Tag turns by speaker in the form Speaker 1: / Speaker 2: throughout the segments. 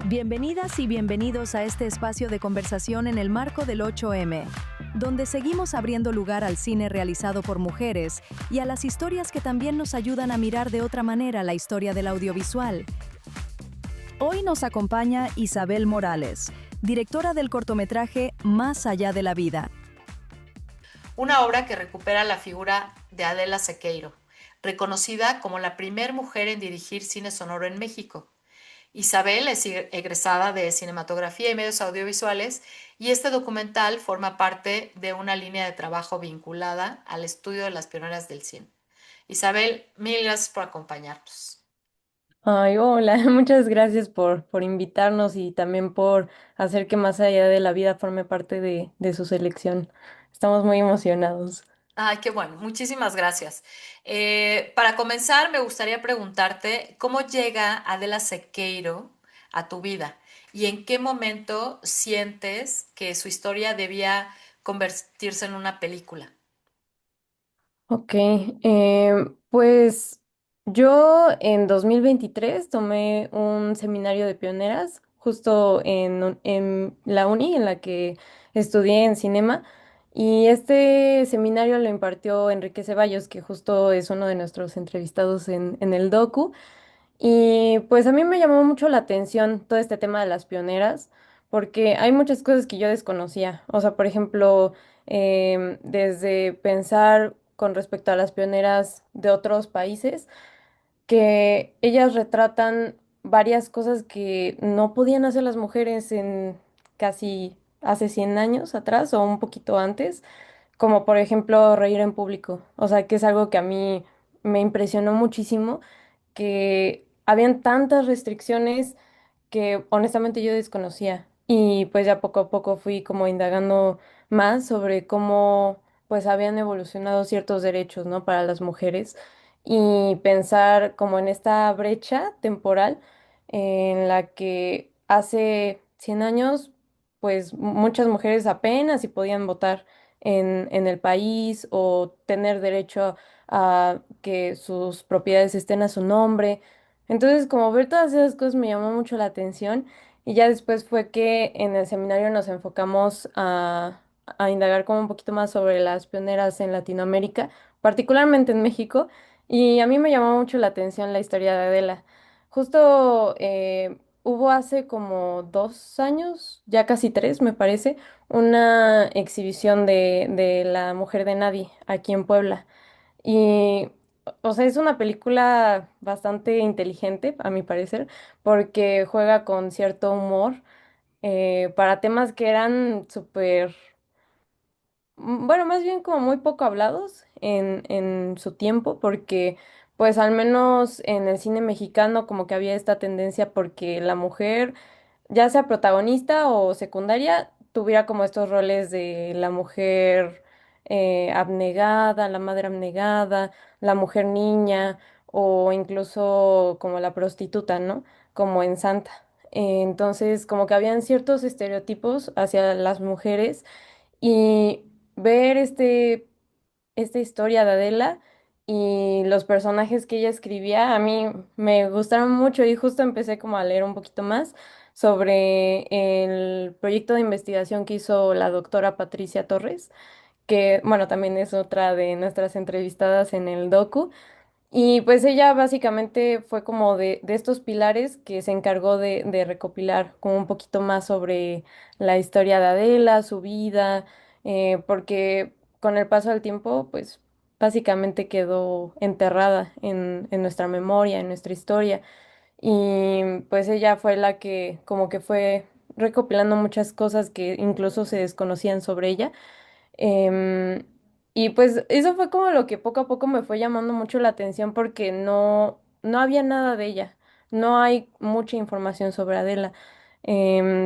Speaker 1: Bienvenidas y bienvenidos a este espacio de conversación en el marco del 8M, donde seguimos abriendo lugar al cine realizado por mujeres y a las historias que también nos ayudan a mirar de otra manera la historia del audiovisual. Hoy nos acompaña Isabel Morales, directora del cortometraje Más allá de la vida.
Speaker 2: Una obra que recupera la figura de Adela Sequeiro, reconocida como la primer mujer en dirigir cine sonoro en México. Isabel es egresada de Cinematografía y Medios Audiovisuales y este documental forma parte de una línea de trabajo vinculada al estudio de las pioneras del cine. Isabel, mil gracias por acompañarnos.
Speaker 3: Ay, hola, muchas gracias por invitarnos y también por hacer que Más allá de la vida forme parte de su selección. Estamos muy emocionados.
Speaker 2: Ay, qué bueno, muchísimas gracias. Para comenzar, me gustaría preguntarte cómo llega Adela Sequeiro a tu vida y en qué momento sientes que su historia debía convertirse en una película.
Speaker 3: Ok, pues yo en 2023 tomé un seminario de pioneras justo en la uni en la que estudié en cinema y este seminario lo impartió Enrique Ceballos, que justo es uno de nuestros entrevistados en el docu. Y pues a mí me llamó mucho la atención todo este tema de las pioneras, porque hay muchas cosas que yo desconocía. O sea, por ejemplo, desde pensar con respecto a las pioneras de otros países, que ellas retratan varias cosas que no podían hacer las mujeres en casi hace 100 años atrás o un poquito antes, como por ejemplo reír en público. O sea, que es algo que a mí me impresionó muchísimo, que habían tantas restricciones que honestamente yo desconocía. Y pues ya poco a poco fui como indagando más sobre cómo pues habían evolucionado ciertos derechos, ¿no? Para las mujeres y pensar como en esta brecha temporal en la que hace 100 años pues muchas mujeres apenas si podían votar en el país o tener derecho a que sus propiedades estén a su nombre. Entonces, como ver todas esas cosas me llamó mucho la atención y ya después fue que en el seminario nos enfocamos a indagar como un poquito más sobre las pioneras en Latinoamérica, particularmente en México, y a mí me llamó mucho la atención la historia de Adela. Justo hubo hace como 2 años, ya casi tres, me parece, una exhibición de La Mujer de Nadie aquí en Puebla. Y, o sea, es una película bastante inteligente, a mi parecer, porque juega con cierto humor para temas que eran súper, bueno, más bien como muy poco hablados en su tiempo, porque pues al menos en el cine mexicano como que había esta tendencia porque la mujer, ya sea protagonista o secundaria, tuviera como estos roles de la mujer abnegada, la madre abnegada, la mujer niña o incluso como la prostituta, ¿no? Como en Santa. Entonces, como que habían ciertos estereotipos hacia las mujeres y ver esta historia de Adela y los personajes que ella escribía, a mí me gustaron mucho y justo empecé como a leer un poquito más sobre el proyecto de investigación que hizo la doctora Patricia Torres, que bueno, también es otra de nuestras entrevistadas en el docu. Y pues ella básicamente fue como de estos pilares que se encargó de recopilar como un poquito más sobre la historia de Adela, su vida, porque con el paso del tiempo, pues básicamente quedó enterrada en nuestra memoria, en nuestra historia. Y pues ella fue la que como que fue recopilando muchas cosas que incluso se desconocían sobre ella. Em, y pues eso fue como lo que poco a poco me fue llamando mucho la atención porque no había nada de ella, no hay mucha información sobre Adela.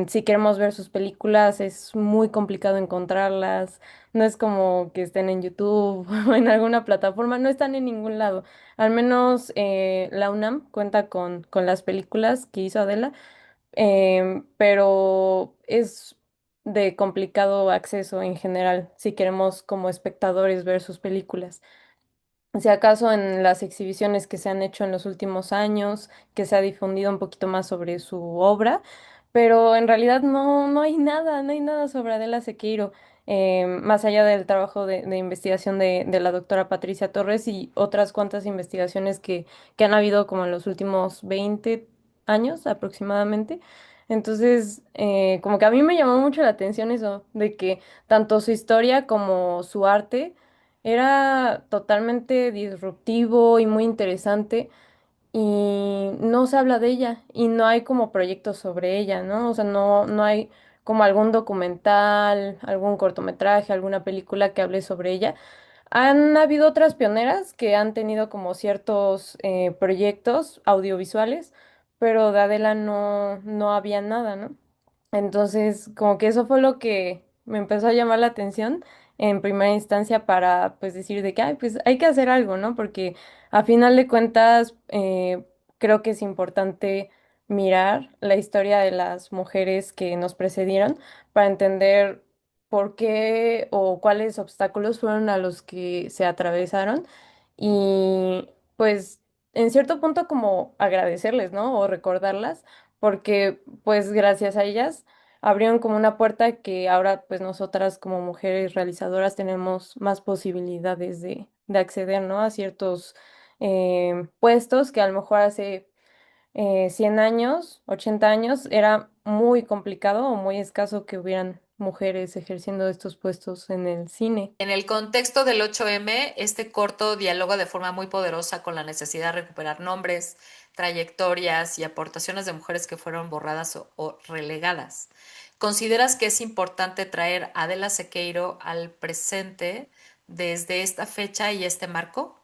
Speaker 3: Si queremos ver sus películas es muy complicado encontrarlas, no es como que estén en YouTube o en alguna plataforma, no están en ningún lado. Al menos la UNAM cuenta con las películas que hizo Adela, pero es de complicado acceso en general si queremos como espectadores ver sus películas. si acaso en las exhibiciones que se han hecho en los últimos años, que se ha difundido un poquito más sobre su obra, pero en realidad no hay nada, no hay nada sobre Adela Sequeiro, más allá del trabajo de investigación de la doctora Patricia Torres y otras cuantas investigaciones que han habido como en los últimos 20 años aproximadamente. Entonces, como que a mí me llamó mucho la atención eso, de que tanto su historia como su arte era totalmente disruptivo y muy interesante y no se habla de ella y no hay como proyectos sobre ella, ¿no? O sea, no hay como algún documental, algún cortometraje, alguna película que hable sobre ella. Han habido otras pioneras que han tenido como ciertos proyectos audiovisuales, pero de Adela no había nada, ¿no? Entonces, como que eso fue lo que me empezó a llamar la atención en primera instancia para pues decir de que, ay, pues hay que hacer algo, ¿no? Porque a final de cuentas creo que es importante mirar la historia de las mujeres que nos precedieron para entender por qué o cuáles obstáculos fueron a los que se atravesaron y pues en cierto punto como agradecerles, ¿no? O recordarlas, porque pues gracias a ellas abrieron como una puerta que ahora pues nosotras como mujeres realizadoras tenemos más posibilidades de acceder, ¿no? A ciertos puestos que a lo mejor hace 100 años, 80 años, era muy complicado o muy escaso que hubieran mujeres ejerciendo estos puestos en el cine.
Speaker 2: En el contexto del 8M, este corto dialoga de forma muy poderosa con la necesidad de recuperar nombres, trayectorias y aportaciones de mujeres que fueron borradas o relegadas. ¿Consideras que es importante traer a Adela Sequeiro al presente desde esta fecha y este marco?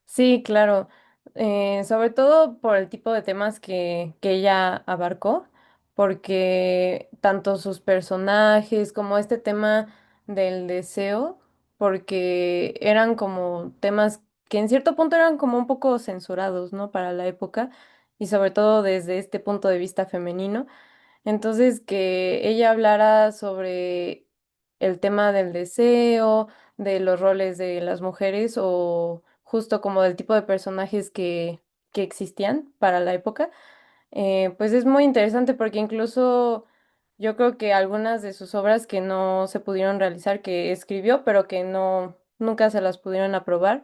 Speaker 3: Sí, claro. Sobre todo por el tipo de temas que ella abarcó, porque tanto sus personajes como este tema del deseo, porque eran como temas que en cierto punto eran como un poco censurados, ¿no? Para la época, y sobre todo desde este punto de vista femenino. Entonces, que ella hablara sobre el tema del deseo, de los roles de las mujeres o justo como del tipo de personajes que existían para la época, pues es muy interesante porque incluso yo creo que algunas de sus obras que no se pudieron realizar, que escribió, pero que nunca se las pudieron aprobar,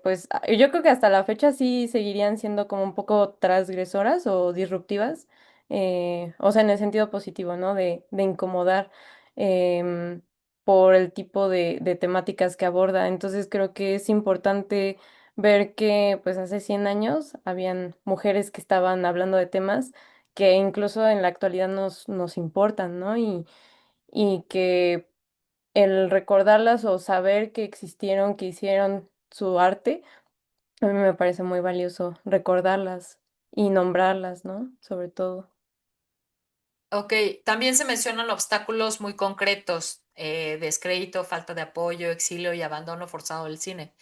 Speaker 3: pues yo creo que hasta la fecha sí seguirían siendo como un poco transgresoras o disruptivas, o sea, en el sentido positivo, ¿no? De incomodar em, por el tipo de temáticas que aborda. Entonces creo que es importante ver que pues hace 100 años habían mujeres que estaban hablando de temas que incluso en la actualidad nos importan, ¿no? Y que el recordarlas o saber que existieron, que hicieron su arte, a mí me parece muy valioso recordarlas y nombrarlas, ¿no? Sobre todo.
Speaker 2: Ok, también se mencionan obstáculos muy concretos, descrédito, falta de apoyo, exilio y abandono forzado del cine.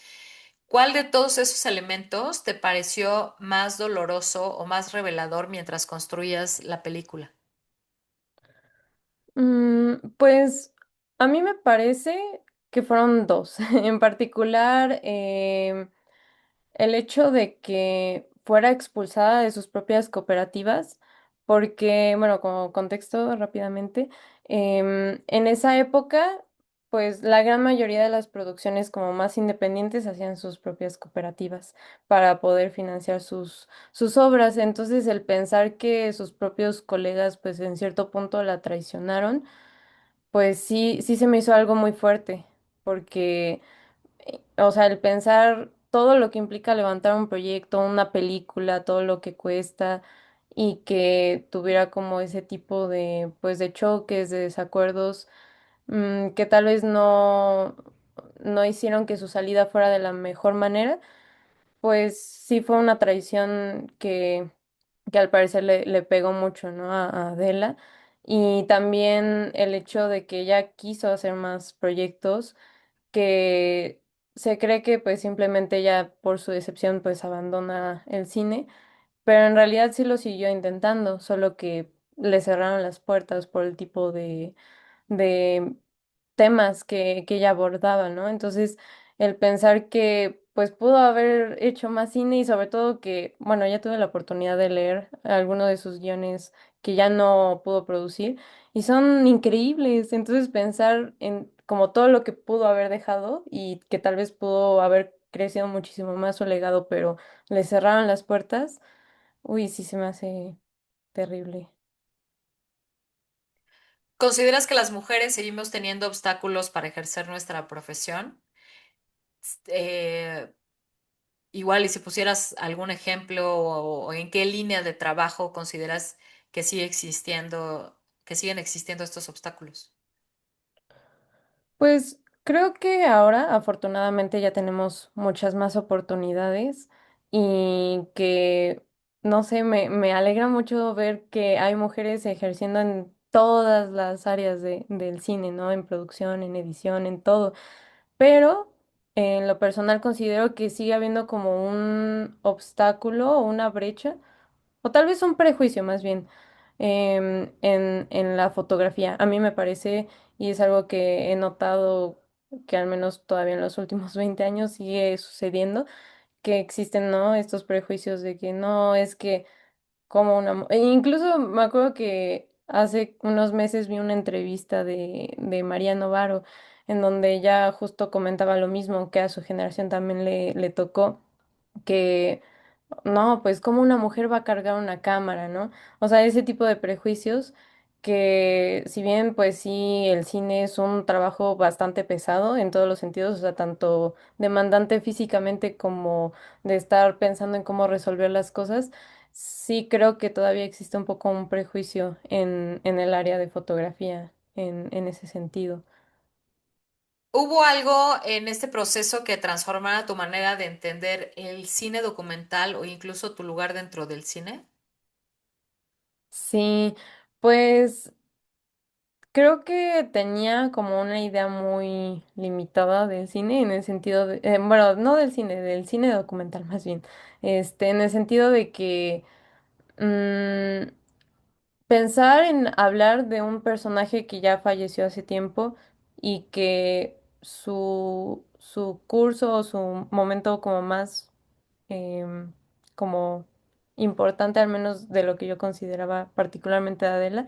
Speaker 2: ¿Cuál de todos esos elementos te pareció más doloroso o más revelador mientras construías la película?
Speaker 3: Pues a mí me parece que fueron dos. En particular, el hecho de que fuera expulsada de sus propias cooperativas, porque, bueno, como contexto rápidamente, en esa época, pues la gran mayoría de las producciones como más independientes hacían sus propias cooperativas para poder financiar sus obras. Entonces, el pensar que sus propios colegas, pues en cierto punto la traicionaron, pues sí se me hizo algo muy fuerte, porque o sea, el pensar todo lo que implica levantar un proyecto, una película, todo lo que cuesta y que tuviera como ese tipo de, pues, de choques, de desacuerdos, que tal vez no hicieron que su salida fuera de la mejor manera, pues sí fue una traición que al parecer le pegó mucho, ¿no? A Adela. Y también el hecho de que ella quiso hacer más proyectos que se cree que pues simplemente ella por su decepción pues abandona el cine, pero en realidad sí lo siguió intentando, solo que le cerraron las puertas por el tipo de temas que ella abordaba, ¿no? Entonces, el pensar que pues pudo haber hecho más cine y sobre todo que, bueno, ya tuve la oportunidad de leer algunos de sus guiones que ya no pudo producir y son increíbles. Entonces pensar en como todo lo que pudo haber dejado y que tal vez pudo haber crecido muchísimo más su legado, pero le cerraron las puertas, uy, sí se me hace terrible.
Speaker 2: ¿Consideras que las mujeres seguimos teniendo obstáculos para ejercer nuestra profesión? Eh, Igual, y si pusieras algún ejemplo o en qué línea de trabajo consideras que sigue existiendo, que siguen existiendo estos obstáculos.
Speaker 3: Pues creo que ahora afortunadamente ya tenemos muchas más oportunidades y que, no sé, me alegra mucho ver que hay mujeres ejerciendo en todas las áreas del cine, ¿no? En producción, en edición, en todo. Pero en lo personal considero que sigue habiendo como un obstáculo o una brecha o tal vez un prejuicio más bien en la fotografía. A mí me parece, y es algo que he notado que al menos todavía en los últimos 20 años sigue sucediendo, que existen, ¿no? Estos prejuicios de que no, es que como una... e incluso me acuerdo que hace unos meses vi una entrevista de María Novaro en donde ella justo comentaba lo mismo, que a su generación también le tocó que no, pues cómo una mujer va a cargar una cámara, ¿no? O sea, ese tipo de prejuicios que si bien pues sí, el cine es un trabajo bastante pesado en todos los sentidos, o sea, tanto demandante físicamente como de estar pensando en cómo resolver las cosas, sí creo que todavía existe un poco un prejuicio en el área de fotografía en ese sentido.
Speaker 2: ¿Hubo algo en este proceso que transformara tu manera de entender el cine documental o incluso tu lugar dentro del cine?
Speaker 3: Sí, pues creo que tenía como una idea muy limitada del cine en el sentido de, bueno, no del cine documental más bien, en el sentido de que mm, pensar en hablar de un personaje que ya falleció hace tiempo y que su curso o su momento como más em, como importante, al menos de lo que yo consideraba particularmente de Adela,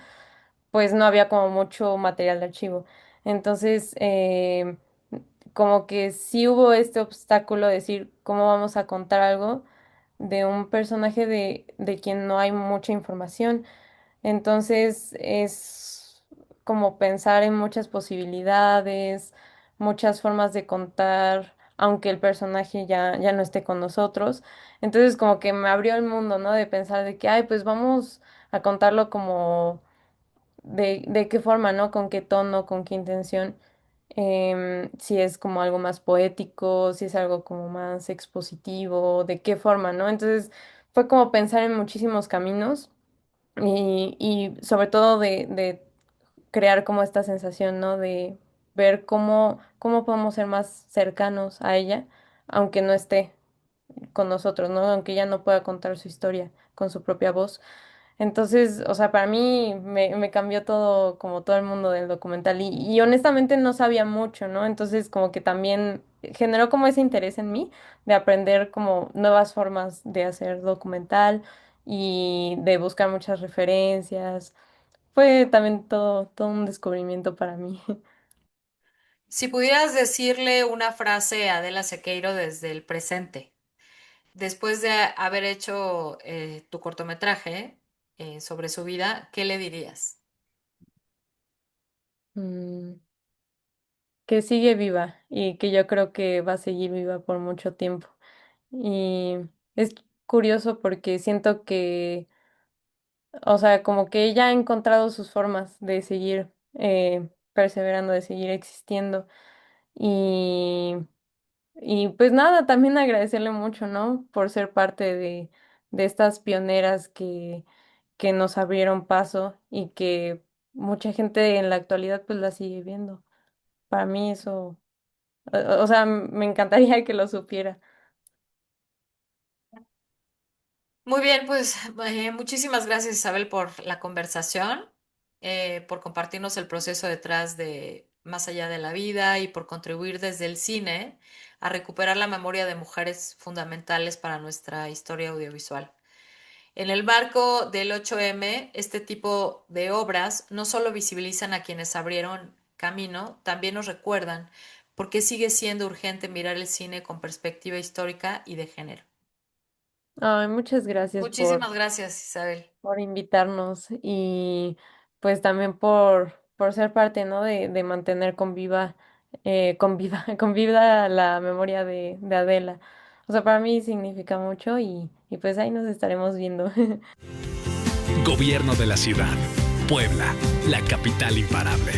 Speaker 3: pues no había como mucho material de archivo. Entonces, como que sí hubo este obstáculo de decir cómo vamos a contar algo de un personaje de quien no hay mucha información. Entonces, es como pensar en muchas posibilidades, muchas formas de contar, aunque el personaje ya no esté con nosotros. Entonces, como que me abrió el mundo, ¿no? De pensar de que, ay, pues vamos a contarlo como de qué forma, ¿no? Con qué tono, con qué intención. Si es como algo más poético, si es algo como más expositivo, de qué forma, ¿no? Entonces fue como pensar en muchísimos caminos y sobre todo de crear como esta sensación, ¿no? De ver cómo podemos ser más cercanos a ella, aunque no esté con nosotros, ¿no? Aunque ella no pueda contar su historia con su propia voz. Entonces, o sea, para mí me cambió todo, como todo el mundo del documental y honestamente no sabía mucho, ¿no? Entonces, como que también generó como ese interés en mí de aprender como nuevas formas de hacer documental y de buscar muchas referencias. Fue también todo un descubrimiento para mí.
Speaker 2: Si pudieras decirle una frase a Adela Sequeiro desde el presente, después de haber hecho tu cortometraje sobre su vida, ¿qué le dirías?
Speaker 3: Mm, que sigue viva y que yo creo que va a seguir viva por mucho tiempo. Y es curioso porque siento que, o sea, como que ella ha encontrado sus formas de seguir perseverando, de seguir existiendo. Y, y pues nada, también agradecerle mucho, ¿no? Por ser parte de estas pioneras que nos abrieron paso y que mucha gente en la actualidad pues la sigue viendo. Para mí eso, o sea, me encantaría que lo supiera.
Speaker 2: Muy bien, pues muchísimas gracias Isabel por la conversación, por compartirnos el proceso detrás más allá de la vida y por contribuir desde el cine a recuperar la memoria de mujeres fundamentales para nuestra historia audiovisual. En el marco del 8M, este tipo de obras no solo visibilizan a quienes abrieron camino, también nos recuerdan por qué sigue siendo urgente mirar el cine con perspectiva histórica y de género.
Speaker 3: Ay, muchas gracias
Speaker 2: Muchísimas gracias, Isabel.
Speaker 3: por invitarnos y pues también por ser parte, ¿no? De mantener con viva la memoria de Adela. O sea, para mí significa mucho y pues ahí nos estaremos viendo.
Speaker 4: Gobierno de la Ciudad. Puebla, la capital imparable.